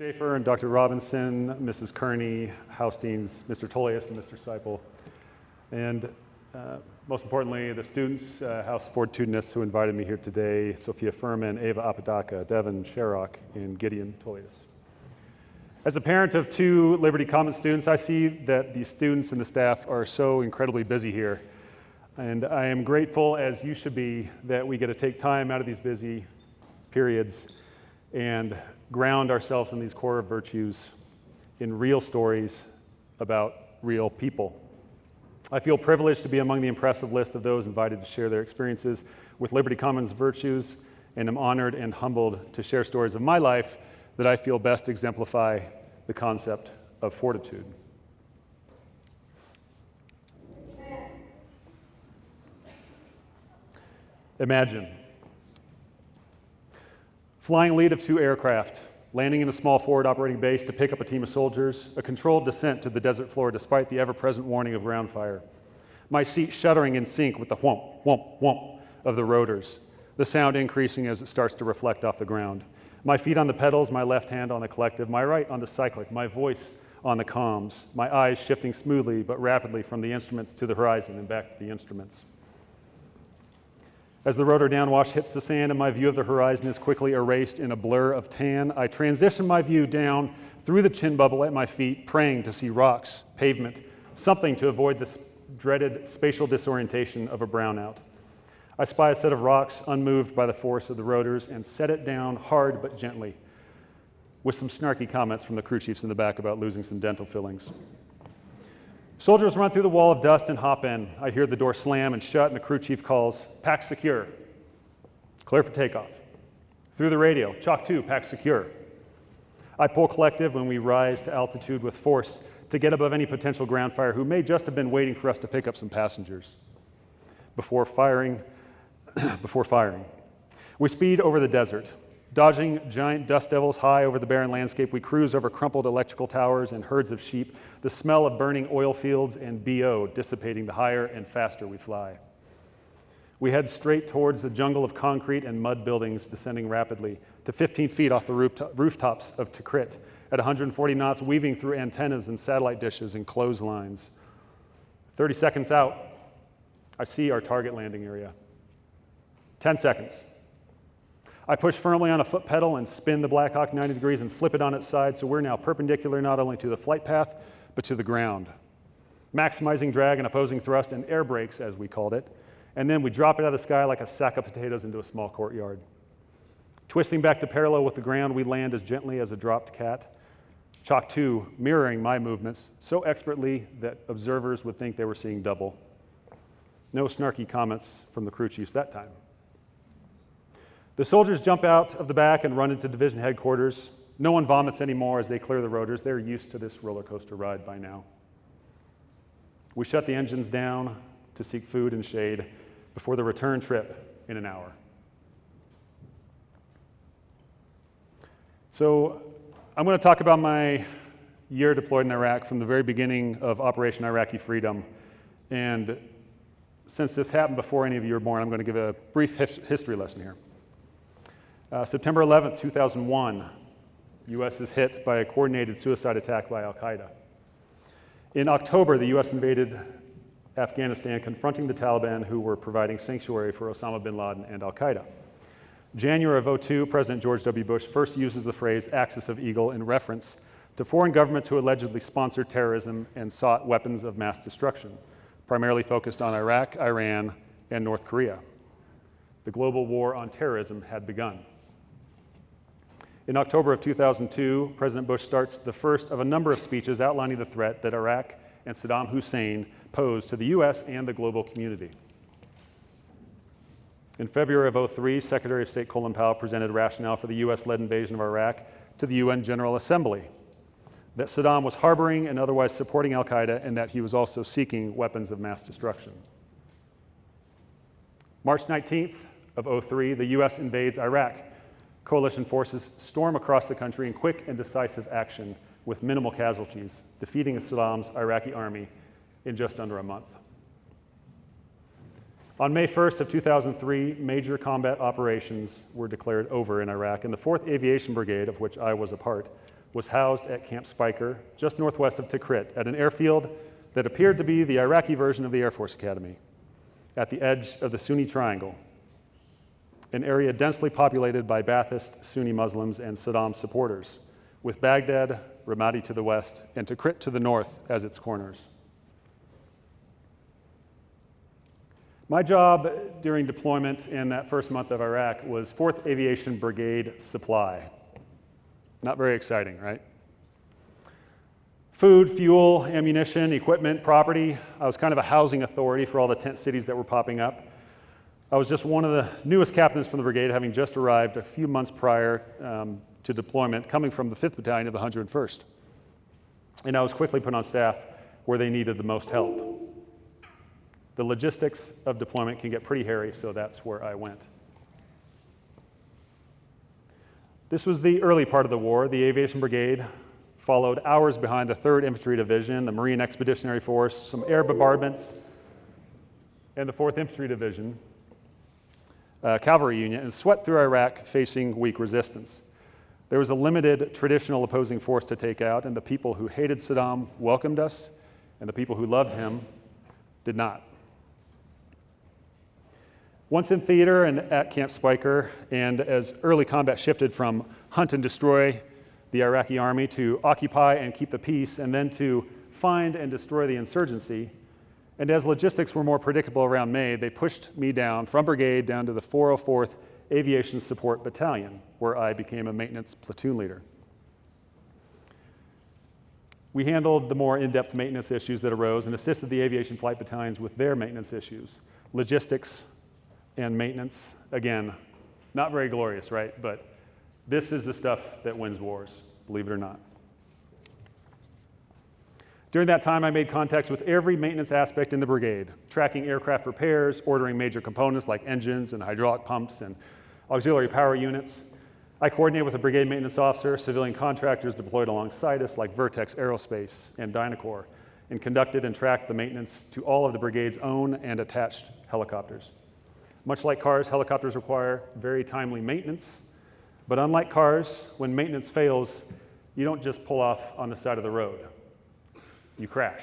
Schaefer and Dr. Robinson, Mrs. Kearney, House Deans, Mr. Tolius and Mr. Seipel, and most importantly, the students, House Fortitudinists who invited me here today, Sophia Furman, Ava Apodaca, Devin Sherrock, and Gideon Tolius. As a parent of 2 Liberty Commons students, I see that the students and the staff are so incredibly busy here. And I am grateful, as you should be, that we get to take time out of these busy periods and ground ourselves in these core virtues in real stories about real people. I feel privileged to be among the impressive list of those invited to share their experiences with Liberty Commons virtues, and am honored and humbled to share stories of my life that I feel best exemplify the concept of fortitude. Imagine flying lead of 2 aircraft, landing in a small forward operating base to pick up a team of soldiers, a controlled descent to the desert floor despite the ever-present warning of ground fire. My seat shuddering in sync with the whomp, whomp, whomp of the rotors, the sound increasing as it starts to reflect off the ground. My feet on the pedals, my left hand on the collective, my right on the cyclic, my voice on the comms, my eyes shifting smoothly but rapidly from the instruments to the horizon and back to the instruments. As the rotor downwash hits the sand and my view of the horizon is quickly erased in a blur of tan, I transition my view down through the chin bubble at my feet, praying to see rocks, pavement, something to avoid the dreaded spatial disorientation of a brownout. I spy a set of rocks unmoved by the force of the rotors and set it down hard but gently, with some snarky comments from the crew chiefs in the back about losing some dental fillings. Soldiers run through the wall of dust and hop in. I hear the door slam and shut, and the crew chief calls, "Pack secure." Clear for takeoff. Through the radio, Chalk 2, pack secure. I pull collective when we rise to altitude with force to get above any potential ground fire who may just have been waiting for us to pick up some passengers. Before firing, we speed over the desert. Dodging giant dust devils high over the barren landscape, we cruise over crumpled electrical towers and herds of sheep, the smell of burning oil fields and BO dissipating the higher and faster we fly. We head straight towards the jungle of concrete and mud buildings descending rapidly to 15 feet off the rooftops of Tikrit at 140 knots, weaving through antennas and satellite dishes and clotheslines. 30 seconds out, I see our target landing area. 10 seconds. I push firmly on a foot pedal and spin the Black Hawk 90 degrees and flip it on its side so we're now perpendicular not only to the flight path, but to the ground. Maximizing drag and opposing thrust and air brakes, as we called it, and then we drop it out of the sky like a sack of potatoes into a small courtyard. Twisting back to parallel with the ground, we land as gently as a dropped cat. Chalk 2 mirroring my movements so expertly that observers would think they were seeing double. No snarky comments from the crew chiefs that time. The soldiers jump out of the back and run into division headquarters. No one vomits anymore as they clear the rotors. They're used to this roller coaster ride by now. We shut the engines down to seek food and shade before the return trip in an hour. So I'm going to talk about my year deployed in Iraq from the very beginning of Operation Iraqi Freedom. And since this happened before any of you were born, I'm going to give a brief history lesson here. September 11th, 2001, U.S. is hit by a coordinated suicide attack by Al-Qaeda. In October, the U.S. invaded Afghanistan, confronting the Taliban, who were providing sanctuary for Osama bin Laden and Al-Qaeda. January of 2002, President George W. Bush first uses the phrase axis of eagle in reference to foreign governments who allegedly sponsored terrorism and sought weapons of mass destruction, primarily focused on Iraq, Iran, and North Korea. The global war on terrorism had begun. In October of 2002, President Bush starts the first of a number of speeches outlining the threat that Iraq and Saddam Hussein pose to the U.S. and the global community. In February of 2003, Secretary of State Colin Powell presented rationale for the U.S.-led invasion of Iraq to the UN General Assembly, that Saddam was harboring and otherwise supporting al-Qaeda, and that he was also seeking weapons of mass destruction. March 19th of 2003, the U.S. invades Iraq. Coalition forces storm across the country in quick and decisive action with minimal casualties, defeating Saddam's Iraqi army in just under a month. On May 1st of 2003, major combat operations were declared over in Iraq, and the 4th Aviation Brigade, of which I was a part, was housed at Camp Speicher, just northwest of Tikrit, at an airfield that appeared to be the Iraqi version of the Air Force Academy, at the edge of the Sunni Triangle, an area densely populated by Ba'athist Sunni Muslims and Saddam supporters, with Baghdad, Ramadi to the west, and Tikrit to the north as its corners. My job during deployment in that first month of Iraq was 4th Aviation Brigade Supply. Not very exciting, right? Food, fuel, ammunition, equipment, property. I was kind of a housing authority for all the tent cities that were popping up. I was just one of the newest captains from the brigade, having just arrived a few months prior to deployment, coming from the 5th Battalion of the 101st. And I was quickly put on staff where they needed the most help. The logistics of deployment can get pretty hairy, so that's where I went. This was the early part of the war. The Aviation Brigade followed hours behind the 3rd Infantry Division, the Marine Expeditionary Force, some air bombardments, and the 4th Infantry Division, cavalry unit, and swept through Iraq facing weak resistance. There was a limited traditional opposing force to take out, and the people who hated Saddam welcomed us, and the people who loved him did not. Once in theater and at Camp Speicher, and as early combat shifted from hunt and destroy the Iraqi army to occupy and keep the peace, and then to find and destroy the insurgency, and as logistics were more predictable around May, they pushed me down from brigade down to the 404th Aviation Support Battalion, where I became a maintenance platoon leader. We handled the more in-depth maintenance issues that arose and assisted the aviation flight battalions with their maintenance issues. Logistics and maintenance, again, not very glorious, right? But this is the stuff that wins wars, believe it or not. During that time, I made contacts with every maintenance aspect in the brigade, tracking aircraft repairs, ordering major components like engines and hydraulic pumps and auxiliary power units. I coordinated with a brigade maintenance officer, civilian contractors deployed alongside us like Vertex Aerospace and Dynacor, and conducted and tracked the maintenance to all of the brigade's own and attached helicopters. Much like cars, helicopters require very timely maintenance, but unlike cars, when maintenance fails, you don't just pull off on the side of the road. You crash.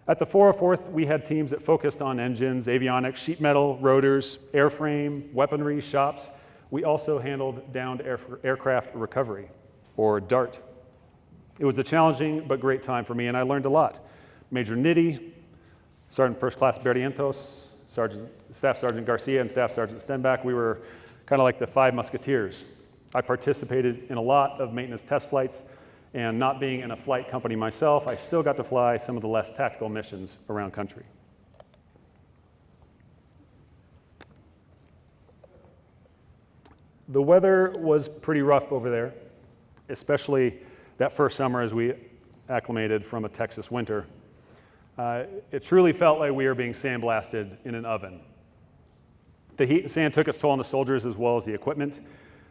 At the 404th, we had teams that focused on engines, avionics, sheet metal, rotors, airframe, weaponry, shops. We also handled downed aircraft recovery, or DART. It was a challenging but great time for me, and I learned a lot. Major Nitti, Sergeant First Class Berrientos, Staff Sergeant Garcia, and Staff Sergeant Stenbach, we were kind of like the 5 Musketeers. I participated in a lot of maintenance test flights, and not being in a flight company myself, I still got to fly some of the less tactical missions around country. The weather was pretty rough over there, especially that first summer as we acclimated from a Texas winter. It truly felt like we were being sandblasted in an oven. The heat and sand took its toll on the soldiers as well as the equipment.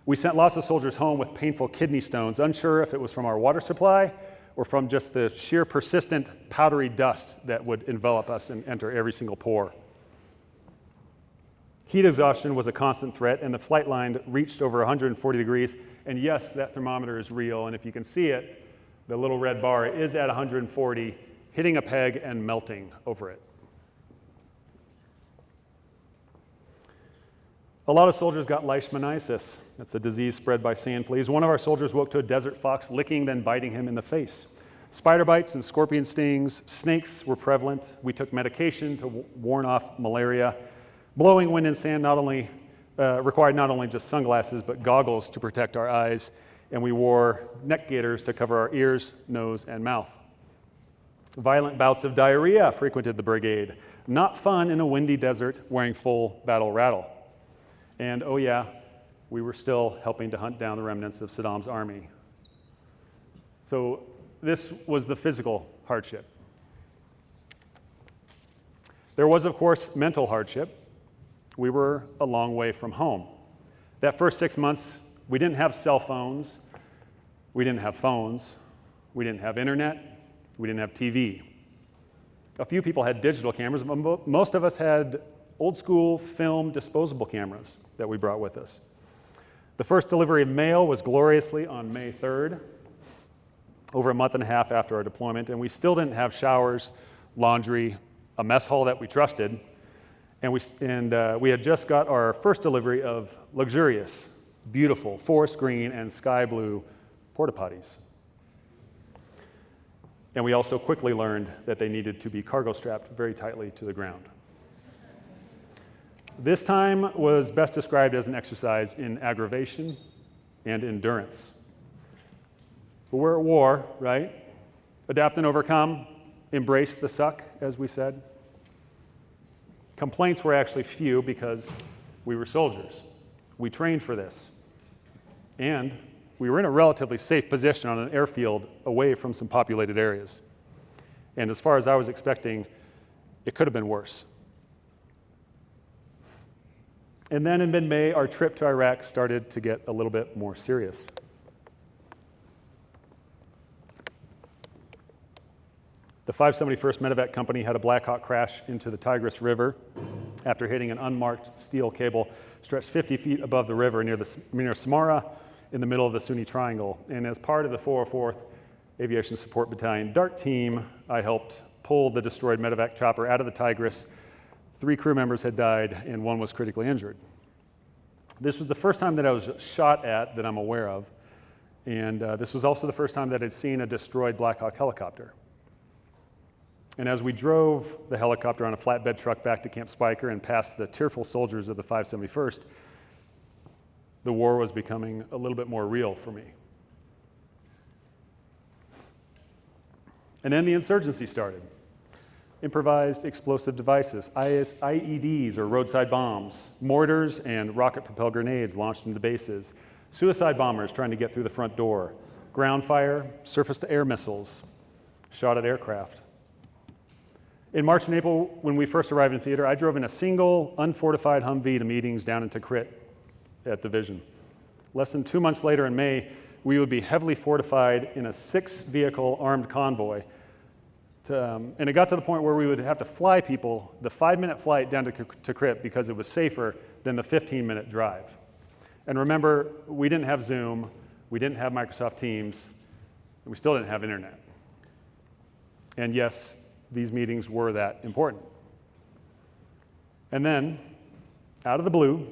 We sent lots of soldiers home with painful kidney stones, unsure if it was from our water supply or from just the sheer persistent powdery dust that would envelop us and enter every single pore. Heat exhaustion was a constant threat, and the flight line reached over 140 degrees. And yes, that thermometer is real, and if you can see it, the little red bar is at 140, hitting a peg and melting over it. A lot of soldiers got leishmaniasis. That's a disease spread by sand fleas. One of our soldiers woke to a desert fox licking, then biting him in the face. Spider bites and scorpion stings. Snakes were prevalent. We took medication to warn off malaria. Blowing wind and sand required not only just sunglasses, but goggles to protect our eyes. And we wore neck gaiters to cover our ears, nose, and mouth. Violent bouts of diarrhea frequented the brigade. Not fun in a windy desert wearing full battle rattle. And oh yeah, we were still helping to hunt down the remnants of Saddam's army. So this was the physical hardship. There was, of course, mental hardship. We were a long way from home. That first 6 months, we didn't have cell phones, we didn't have phones, we didn't have internet, we didn't have TV. A few people had digital cameras, but most of us had old school film disposable cameras that we brought with us. The first delivery of mail was gloriously on May 3rd, over a month and a half after our deployment, and we still didn't have showers, laundry, a mess hall that we trusted, and we had just got our first delivery of luxurious, beautiful, forest green and sky blue porta potties. And we also quickly learned that they needed to be cargo strapped very tightly to the ground. This time was best described as an exercise in aggravation and endurance. But we're at war, right? Adapt and overcome, embrace the suck, as we said. Complaints were actually few because we were soldiers. We trained for this. And we were in a relatively safe position on an airfield away from some populated areas. And as far as I was expecting, it could have been worse. And then in mid-May, our trip to Iraq started to get a little bit more serious. The 571st Medevac Company had a Black Hawk crash into the Tigris River after hitting an unmarked steel cable stretched 50 feet above the river near Samara in the middle of the Sunni Triangle. And as part of the 404th Aviation Support Battalion DART team, I helped pull the destroyed Medevac chopper out of the Tigris. 3 crew members had died, and 1 was critically injured. This was the first time that I was shot at that I'm aware of, and this was also the first time that I'd seen a destroyed Black Hawk helicopter. And as we drove the helicopter on a flatbed truck back to Camp Spiker and past the tearful soldiers of the 571st, the war was becoming a little bit more real for me. And then the insurgency started. Improvised explosive devices, IEDs or roadside bombs, mortars and rocket-propelled grenades launched into bases, suicide bombers trying to get through the front door, ground fire, surface-to-air missiles, shot at aircraft. In March and April, when we first arrived in theater, I drove in a single, unfortified Humvee to meetings down in Tikrit at Division. Less than 2 months later in May, we would be heavily fortified in a 6-vehicle armed convoy. And it got to the point where we would have to fly people the 5-minute flight down to Tikrit because it was safer than the 15-minute drive. And remember, we didn't have Zoom, we didn't have Microsoft Teams, and we still didn't have internet. And yes, these meetings were that important. And then, out of the blue,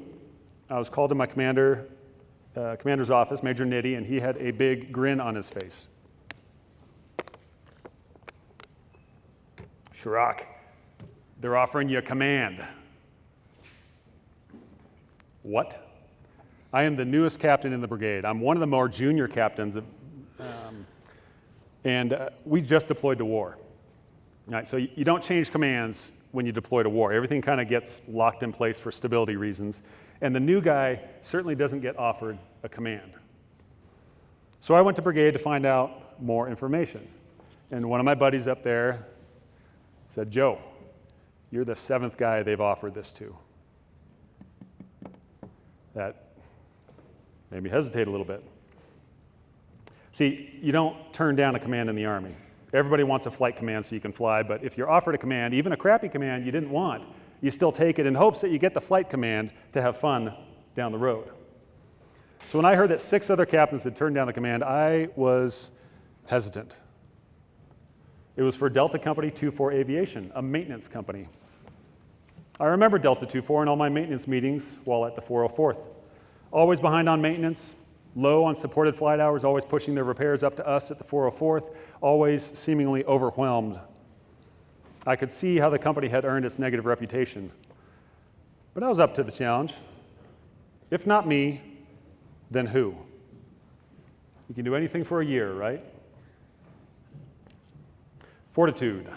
I was called to my commander's office, Major Nitty, and he had a big grin on his face. Chirac, they're offering you a command. What? I am the newest captain in the brigade. I'm one of the more junior captains, and we just deployed to war. All right, so you don't change commands when you deploy to war. Everything kind of gets locked in place for stability reasons, and the new guy certainly doesn't get offered a command. So I went to brigade to find out more information, and one of my buddies up there said, "Joe, you're the 7th guy they've offered this to." That made me hesitate a little bit. See, you don't turn down a command in the Army. Everybody wants a flight command so you can fly, but if you're offered a command, even a crappy command you didn't want, you still take it in hopes that you get the flight command to have fun down the road. So when I heard that 6 other captains had turned down the command, I was hesitant. It was for Delta Company 24 Aviation, a maintenance company. I remember Delta 24 in all my maintenance meetings while at the 404th. Always behind on maintenance, low on supported flight hours, always pushing their repairs up to us at the 404th, always seemingly overwhelmed. I could see how the company had earned its negative reputation. But I was up to the challenge. If not me, then who? You can do anything for a year, right? Fortitude,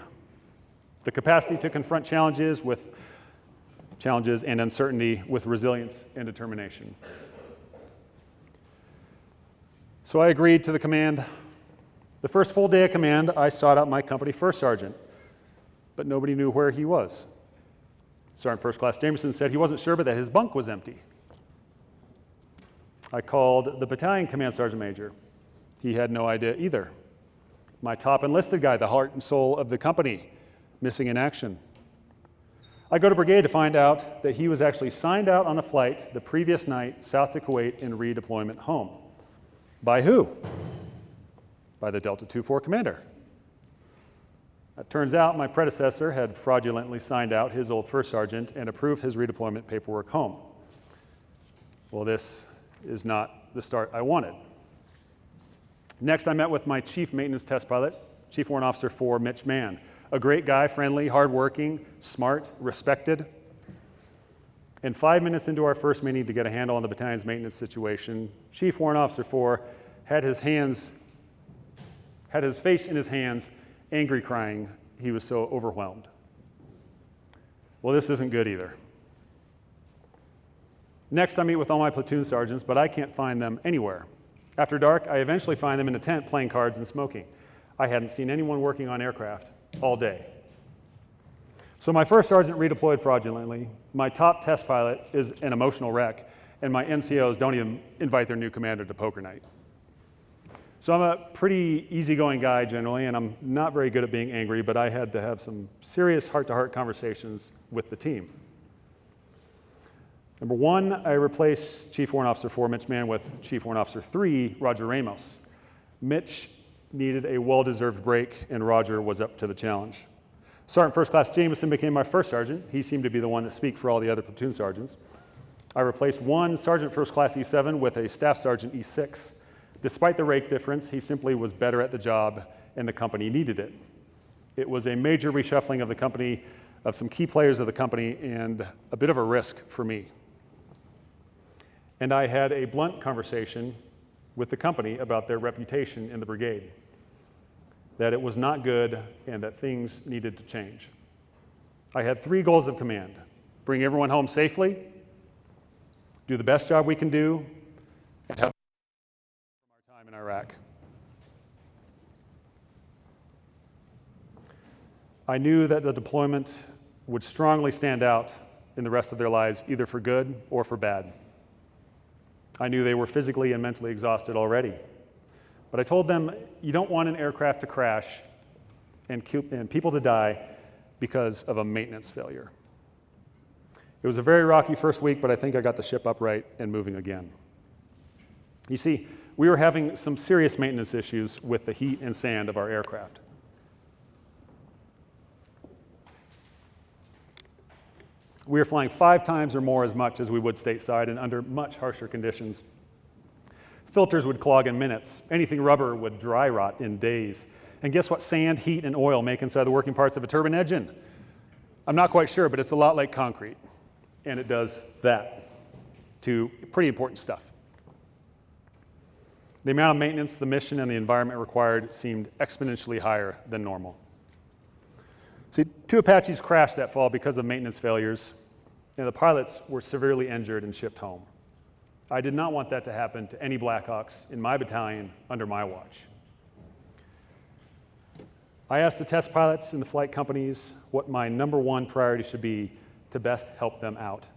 the capacity to confront challenges and uncertainty with resilience and determination. So I agreed to the command. The first full day of command, I sought out my company first sergeant, but nobody knew where he was. Sergeant First Class Jameson said he wasn't sure, but that his bunk was empty. I called the battalion command sergeant major. He had no idea either. My top enlisted guy, the heart and soul of the company, missing in action. I go to brigade to find out that he was actually signed out on a flight the previous night south to Kuwait in redeployment home. By who? By the Delta 2-4 commander. It turns out my predecessor had fraudulently signed out his old first sergeant and approved his redeployment paperwork home. Well, this is not the start I wanted. Next, I met with my chief maintenance test pilot, Chief Warrant Officer 4, Mitch Mann. A great guy, friendly, hardworking, smart, respected. And 5 minutes into our first meeting to get a handle on the battalion's maintenance situation, Chief Warrant Officer 4 had his face in his hands, angry, crying. He was so overwhelmed. Well, this isn't good either. Next, I meet with all my platoon sergeants, but I can't find them anywhere. After dark, I eventually find them in a tent playing cards and smoking. I hadn't seen anyone working on aircraft all day. So my first sergeant redeployed fraudulently, my top test pilot is an emotional wreck, and my NCOs don't even invite their new commander to poker night. So I'm a pretty easygoing guy generally, and I'm not very good at being angry, but I had to have some serious heart-to-heart conversations with the team. Number one, I replaced Chief Warrant Officer 4, Mitch Mann, with Chief Warrant Officer 3, Roger Ramos. Mitch needed a well-deserved break, and Roger was up to the challenge. Sergeant First Class Jameson became my first sergeant. He seemed to be the one that speak for all the other platoon sergeants. I replaced one Sergeant First Class E7 with a Staff Sergeant E6. Despite the rank difference, he simply was better at the job, and the company needed it. It was a major reshuffling of the company, of some key players of the company, and a bit of a risk for me. And I had a blunt conversation with the company about their reputation in the brigade, that it was not good and that things needed to change. I had 3 goals of command: bring everyone home safely, do the best job we can do, and have our time in Iraq. I knew that the deployment would strongly stand out in the rest of their lives, either for good or for bad. I knew they were physically and mentally exhausted already. But I told them, you don't want an aircraft to crash and people to die because of a maintenance failure. It was a very rocky first week, but I think I got the ship upright and moving again. You see, we were having some serious maintenance issues with the heat and sand of our aircraft. We were flying 5 times or more as much as we would stateside and under much harsher conditions. Filters would clog in minutes. Anything rubber would dry rot in days. And guess what sand, heat, and oil make inside the working parts of a turbine engine? I'm not quite sure, but it's a lot like concrete. And it does that to pretty important stuff. The amount of maintenance, the mission, and the environment required seemed exponentially higher than normal. See, 2 Apaches crashed that fall because of maintenance failures, and the pilots were severely injured and shipped home. I did not want that to happen to any Blackhawks in my battalion under my watch. I asked the test pilots and the flight companies what my number 1 priority should be to best help them out.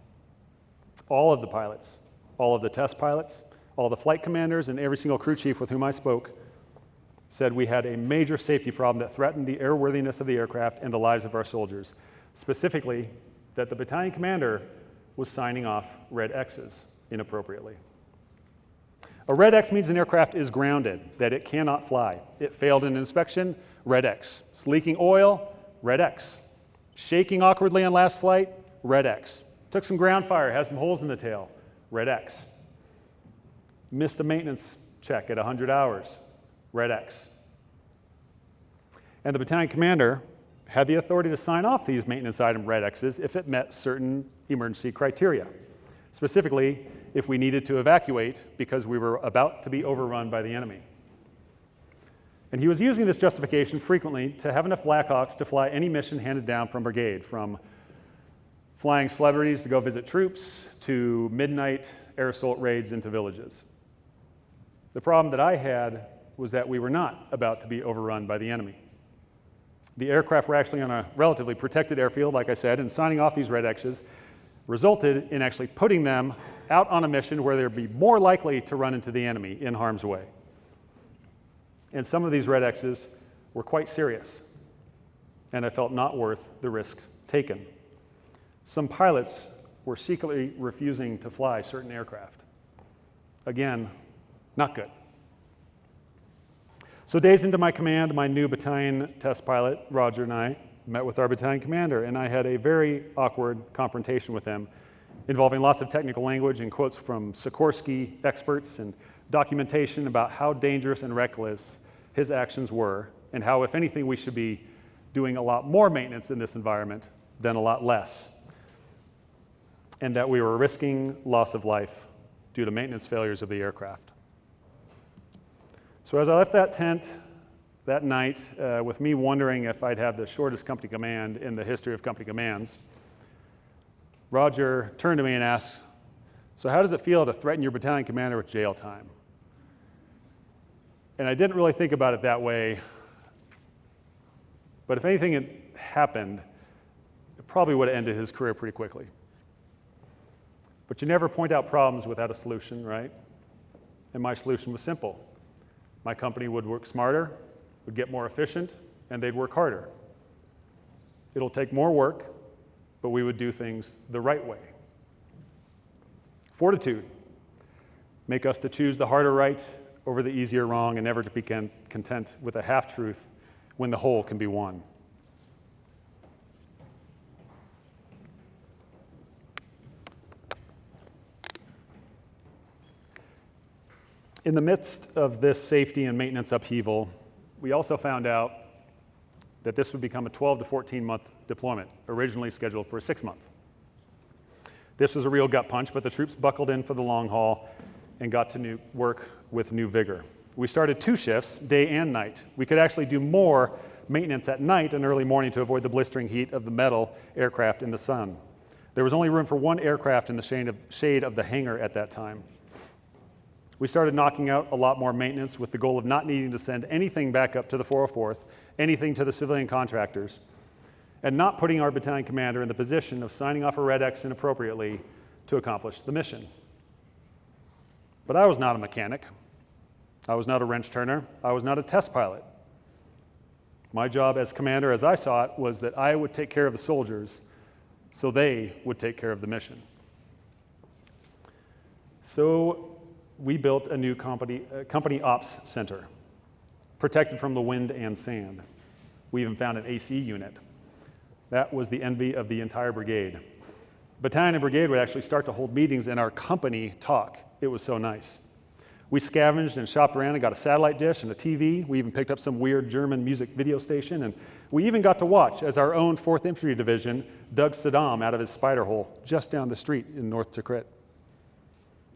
All of the pilots, all of the test pilots, all the flight commanders, and every single crew chief with whom I spoke said we had a major safety problem that threatened the airworthiness of the aircraft and the lives of our soldiers. Specifically, that the battalion commander was signing off red X's inappropriately. A red X means an aircraft is grounded, that it cannot fly. It failed an inspection, red X. It's leaking oil, red X. Shaking awkwardly on last flight, red X. Took some ground fire, has some holes in the tail, red X. Missed a maintenance check at 100 hours, red X. And the battalion commander had the authority to sign off these maintenance item red X's if it met certain emergency criteria. Specifically, if we needed to evacuate because we were about to be overrun by the enemy. And he was using this justification frequently to have enough Blackhawks to fly any mission handed down from brigade, from flying celebrities to go visit troops to midnight air assault raids into villages. The problem that I had was that we were not about to be overrun by the enemy. The aircraft were actually on a relatively protected airfield, like I said, and signing off these red X's resulted in actually putting them out on a mission where they'd be more likely to run into the enemy in harm's way. And some of these red X's were quite serious, and I felt not worth the risks taken. some pilots were secretly refusing to fly certain aircraft. Again, not good. So days into my command, my new battalion test pilot, Roger, and I met with our battalion commander, and I had a very awkward confrontation with him involving lots of technical language and quotes from Sikorsky experts and documentation about how dangerous and reckless his actions were, and how, if anything, we should be doing a lot more maintenance in this environment than a lot less, and that we were risking loss of life due to maintenance failures of the aircraft. So as I left that tent that night, with me wondering if I'd have the shortest company command in the history of company commands, Roger turned to me and asked, "So how does it feel to threaten your battalion commander with jail time?" And I didn't really think about it that way, but if anything had happened, it probably would have ended his career pretty quickly. But you never point out problems without a solution, right? And my solution was simple. My company would work smarter, would get more efficient, and they'd work harder. It'll take more work, but we would do things the right way. Fortitude. Make us to choose the harder right over the easier wrong, and never to be content with a half-truth when the whole can be won. In the midst of this safety and maintenance upheaval, we also found out that this would become a 12 to 14-month deployment, originally scheduled for a 6-month. This was a real gut punch, but the troops buckled in for the long haul and got to work with new vigor. We started 2 shifts, day and night. We could actually do more maintenance at night and early morning to avoid the blistering heat of the metal aircraft in the sun. There was only room for 1 aircraft in the shade of the hangar at that time. We started knocking out a lot more maintenance with the goal of not needing to send anything back up to the 404th, anything to the civilian contractors, and not putting our battalion commander in the position of signing off a Red X inappropriately to accomplish the mission. But I was not a mechanic. I was not a wrench turner. I was not a test pilot. My job as commander, as I saw it, was that I would take care of the soldiers so they would take care of the mission. So we built a new company ops center, protected from the wind and sand. We even found an AC unit. That was the envy of the entire brigade. Battalion and brigade would actually start to hold meetings in our company talk. It was so nice. We scavenged and shopped around and got a satellite dish and a TV. We even picked up some weird German music video station, and we even got to watch as our own 4th Infantry Division dug Saddam out of his spider hole just down the street in North Tikrit.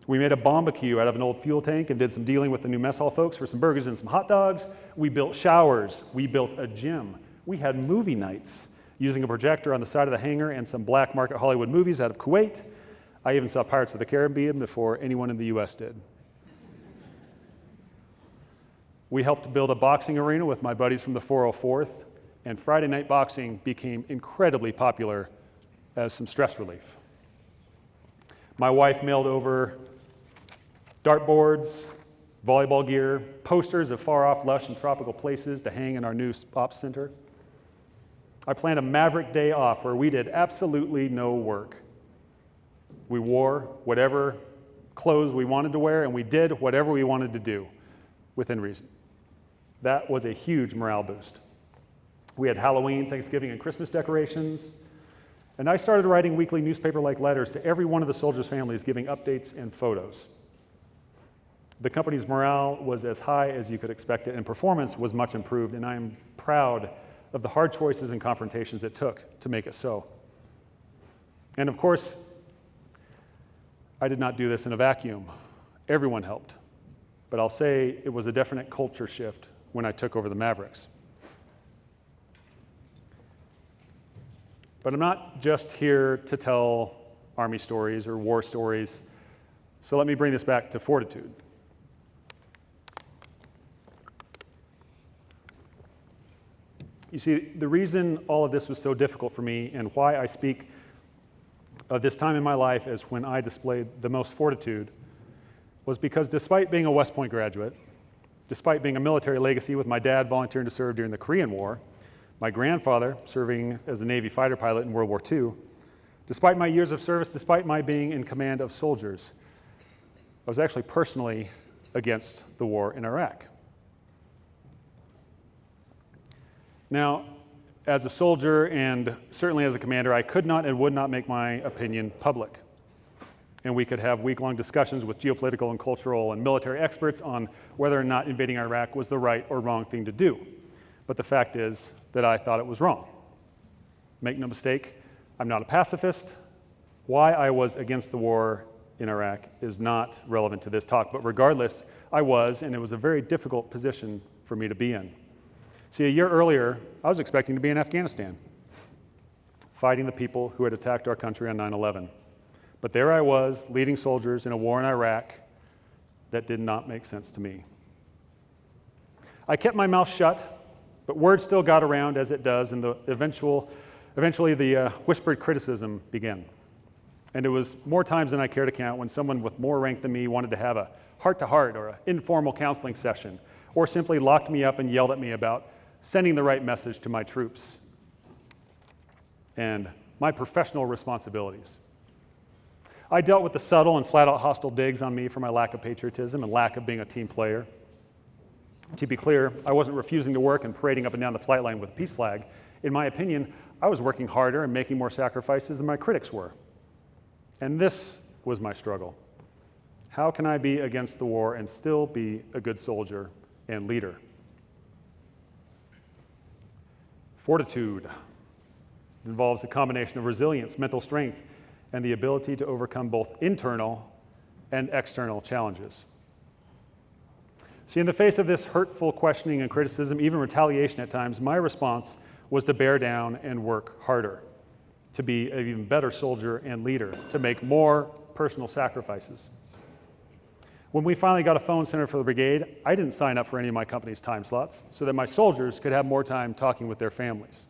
We made a barbecue out of an old fuel tank and did some dealing with the new mess hall folks for some burgers and some hot dogs. We built showers. We built a gym. We had movie nights using a projector on the side of the hangar and some black market Hollywood movies out of Kuwait. I even saw Pirates of the Caribbean before anyone in the US did. We helped build a boxing arena with my buddies from the 404th, and Friday night boxing became incredibly popular as some stress relief. My wife mailed over dartboards, volleyball gear, posters of far-off, lush, and tropical places to hang in our new ops center. I planned a maverick day off where we did absolutely no work. We wore whatever clothes we wanted to wear, and we did whatever we wanted to do within reason. That was a huge morale boost. We had Halloween, Thanksgiving, and Christmas decorations, and I started writing weekly newspaper-like letters to every one of the soldiers' families, giving updates and photos. The company's morale was as high as you could expect it, and performance was much improved, and I am proud of the hard choices and confrontations it took to make it so. And of course, I did not do this in a vacuum. Everyone helped. But I'll say it was a definite culture shift when I took over the Mavericks. But I'm not just here to tell Army stories or war stories, so let me bring this back to fortitude. You see, the reason all of this was so difficult for me and why I speak of this time in my life as when I displayed the most fortitude was because despite being a West Point graduate, despite being a military legacy with my dad volunteering to serve during the Korean War, my grandfather serving as a Navy fighter pilot in World War II, Despite my years of service, despite my being in command of soldiers, I was actually personally against the war in Iraq. Now, as a soldier and certainly as a commander, I could not and would not make my opinion public. And we could have week-long discussions with geopolitical and cultural and military experts on whether or not invading Iraq was the right or wrong thing to do. But the fact is that I thought it was wrong. Make no mistake, I'm not a pacifist. Why I was against the war in Iraq is not relevant to this talk, but regardless, I was, and it was a very difficult position for me to be in. See, a year earlier, I was expecting to be in Afghanistan, fighting the people who had attacked our country on 9/11. But there I was, leading soldiers in a war in Iraq that did not make sense to me. I kept my mouth shut, but word still got around as it does, and eventually the whispered criticism began. And it was more times than I care to count when someone with more rank than me wanted to have a heart-to-heart or an informal counseling session, or simply locked me up and yelled at me about sending the right message to my troops and my professional responsibilities. I dealt with the subtle and flat-out hostile digs on me for my lack of patriotism and lack of being a team player. To be clear, I wasn't refusing to work and parading up and down the flight line with a peace flag. In my opinion, I was working harder and making more sacrifices than my critics were. And this was my struggle. How can I be against the war and still be a good soldier and leader? Fortitude involves a combination of resilience, mental strength, and the ability to overcome both internal and external challenges. See, in the face of this hurtful questioning and criticism, even retaliation at times, my response was to bear down and work harder, to be an even better soldier and leader, to make more personal sacrifices. When we finally got a phone center for the brigade, I didn't sign up for any of my company's time slots so that my soldiers could have more time talking with their families.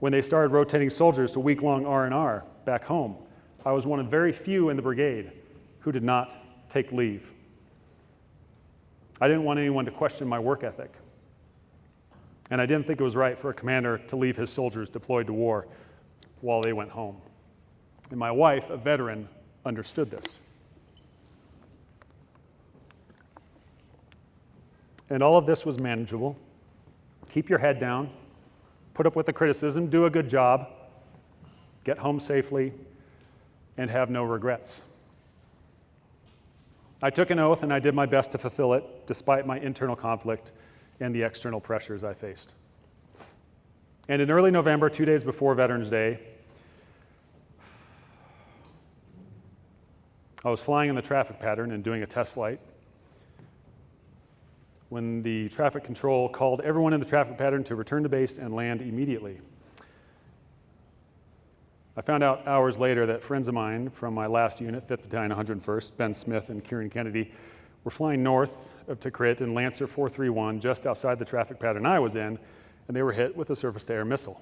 When they started rotating soldiers to week-long R&R back home, I was one of very few in the brigade who did not take leave. I didn't want anyone to question my work ethic. And I didn't think it was right for a commander to leave his soldiers deployed to war while they went home. And my wife, a veteran, understood this. And all of this was manageable. Keep your head down, put up with the criticism, do a good job, get home safely, and have no regrets. I took an oath and I did my best to fulfill it, despite my internal conflict and the external pressures I faced. And in early November, 2 days before Veterans Day, I was flying in the traffic pattern and doing a test flight when the traffic control called everyone in the traffic pattern to return to base and land immediately. I found out hours later that friends of mine from my last unit, 5th Battalion 101st, Ben Smith and Kieran Kennedy, were flying north of Tikrit in Lancer 431 just outside the traffic pattern I was in, and they were hit with a surface-to-air missile.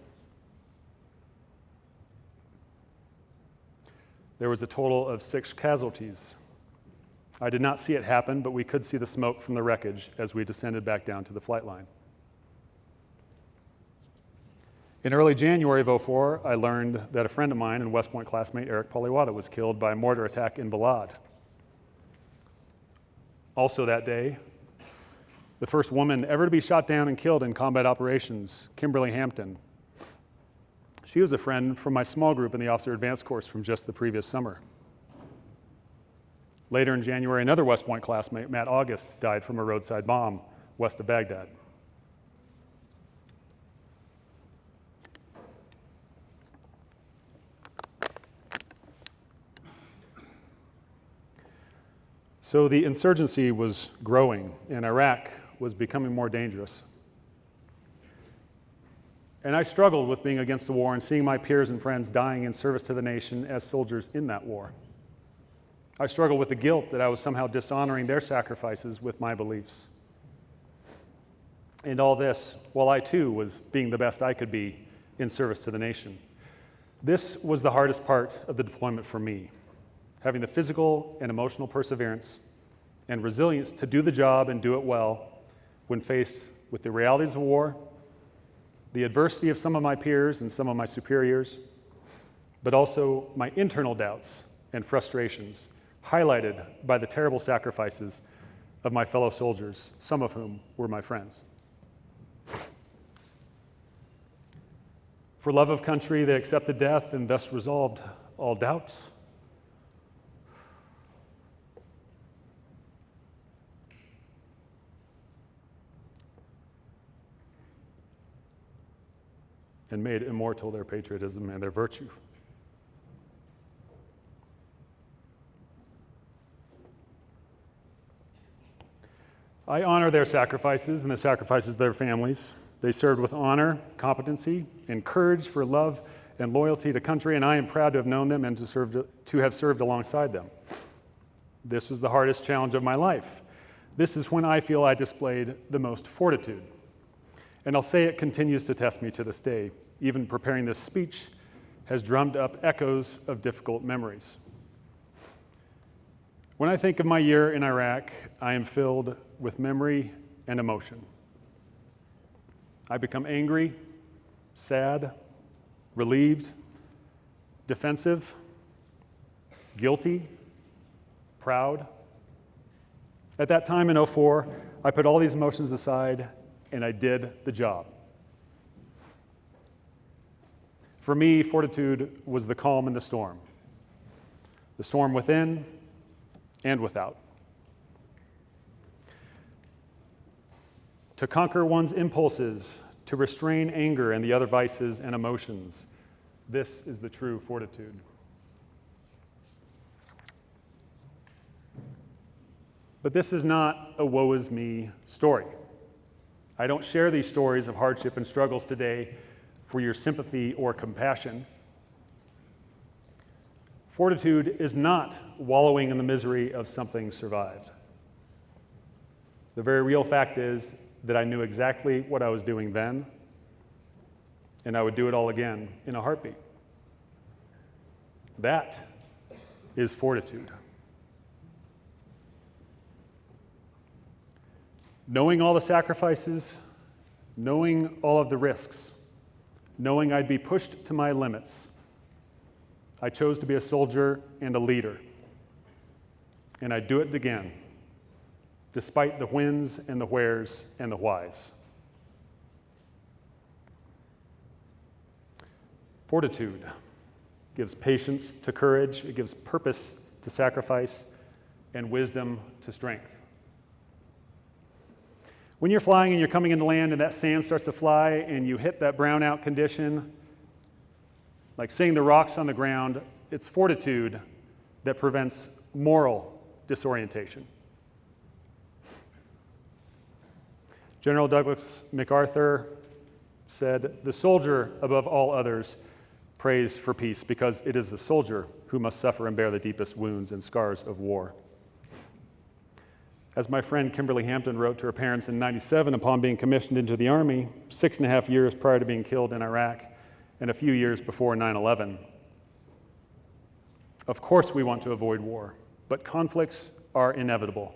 There was a total of 6 casualties. I did not see it happen, but we could see the smoke from the wreckage as we descended back down to the flight line. In early January of 2004, I learned that a friend of mine and West Point classmate Eric Poliwata was killed by a mortar attack in Balad. Also that day, the first woman ever to be shot down and killed in combat operations, Kimberly Hampton. She was a friend from my small group in the Officer Advanced course from just the previous summer. Later in January, another West Point classmate, Matt August, died from a roadside bomb west of Baghdad. So the insurgency was growing, and Iraq was becoming more dangerous. And I struggled with being against the war and seeing my peers and friends dying in service to the nation as soldiers in that war. I struggled with the guilt that I was somehow dishonoring their sacrifices with my beliefs. And all this, while I too was being the best I could be in service to the nation. This was the hardest part of the deployment for me, having the physical and emotional perseverance and resilience to do the job and do it well when faced with the realities of war, the adversity of some of my peers and some of my superiors, but also my internal doubts and frustrations, highlighted by the terrible sacrifices of my fellow soldiers, some of whom were my friends. For love of country, they accepted death and thus resolved all doubts. And made immortal their patriotism and their virtue. I honor their sacrifices and the sacrifices of their families. They served with honor, competency, and courage for love and loyalty to country, and I am proud to have known them and to have served alongside them. This was the hardest challenge of my life. This is when I feel I displayed the most fortitude. And I'll say it continues to test me to this day. Even preparing this speech has drummed up echoes of difficult memories. When I think of my year in Iraq, I am filled with memory and emotion. I become angry, sad, relieved, defensive, guilty, proud. At that time in 2004, I put all these emotions aside and I did the job. For me, fortitude was the calm in the storm within and without. To conquer one's impulses, to restrain anger and the other vices and emotions, this is the true fortitude. But this is not a woe is me story. I don't share these stories of hardship and struggles today for your sympathy or compassion. Fortitude is not wallowing in the misery of something survived. The very real fact is that I knew exactly what I was doing then, and I would do it all again in a heartbeat. That is fortitude. Knowing all the sacrifices, knowing all of the risks, knowing I'd be pushed to my limits, I chose to be a soldier and a leader. And I'd do it again, despite the whens and the wheres and the whys. Fortitude gives patience to courage, it gives purpose to sacrifice, and wisdom to strength. When you're flying and you're coming into land and that sand starts to fly and you hit that brownout condition, like seeing the rocks on the ground, it's fortitude that prevents moral disorientation. General Douglas MacArthur said, "The soldier above all others prays for peace because it is the soldier who must suffer and bear the deepest wounds and scars of war." As my friend Kimberly Hampton wrote to her parents in 1997 upon being commissioned into the Army, 6.5 years prior to being killed in Iraq and a few years before 9/11. Of course we want to avoid war, but conflicts are inevitable.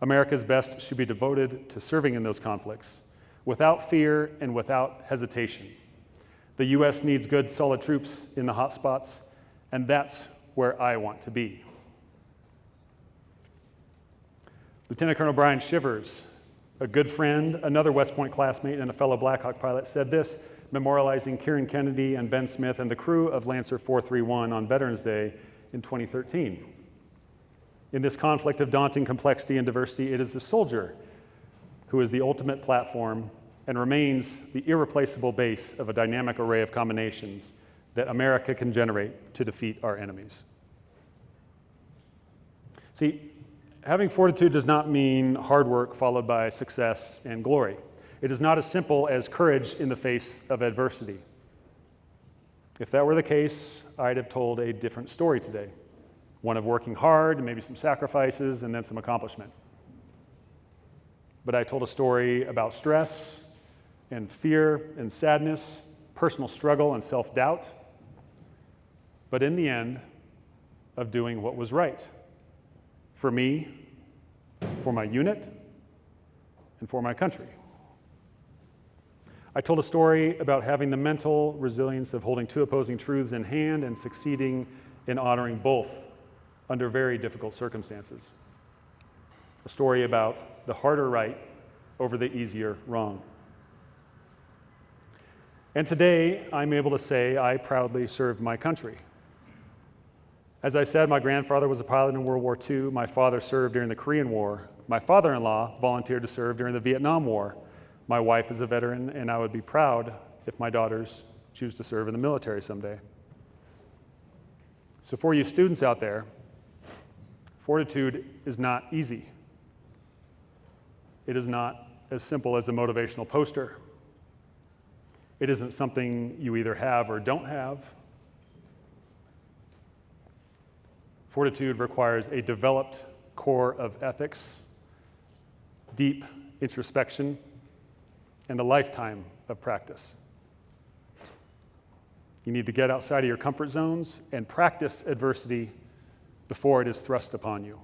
America's best should be devoted to serving in those conflicts, without fear and without hesitation. The U.S. needs good, solid troops in the hot spots, and that's where I want to be. Lieutenant Colonel Brian Shivers, a good friend, another West Point classmate, and a fellow Black Hawk pilot, said this, memorializing Kieran Kennedy and Ben Smith and the crew of Lancer 431 on Veterans Day in 2013. In this conflict of daunting complexity and diversity, it is the soldier who is the ultimate platform and remains the irreplaceable base of a dynamic array of combinations that America can generate to defeat our enemies. See, having fortitude does not mean hard work followed by success and glory. It is not as simple as courage in the face of adversity. If that were the case, I'd have told a different story today. One of working hard, maybe some sacrifices, and then some accomplishment. But I told a story about stress and fear and sadness, personal struggle and self-doubt, but in the end, of doing what was right. For me, for my unit, and for my country. I told a story about having the mental resilience of holding two opposing truths in hand and succeeding in honoring both under very difficult circumstances. A story about the harder right over the easier wrong. And today, I'm able to say I proudly served my country. As I said, my grandfather was a pilot in World War II. My father served during the Korean War. My father-in-law volunteered to serve during the Vietnam War. My wife is a veteran, and I would be proud if my daughters choose to serve in the military someday. So for you students out there, fortitude is not easy. It is not as simple as a motivational poster. It isn't something you either have or don't have. Fortitude requires a developed core of ethics, deep introspection, and a lifetime of practice. You need to get outside of your comfort zones and practice adversity before it is thrust upon you.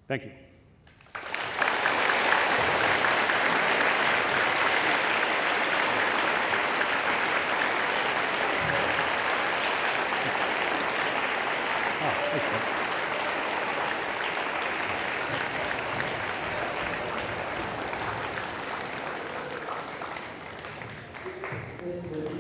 Thank you. This is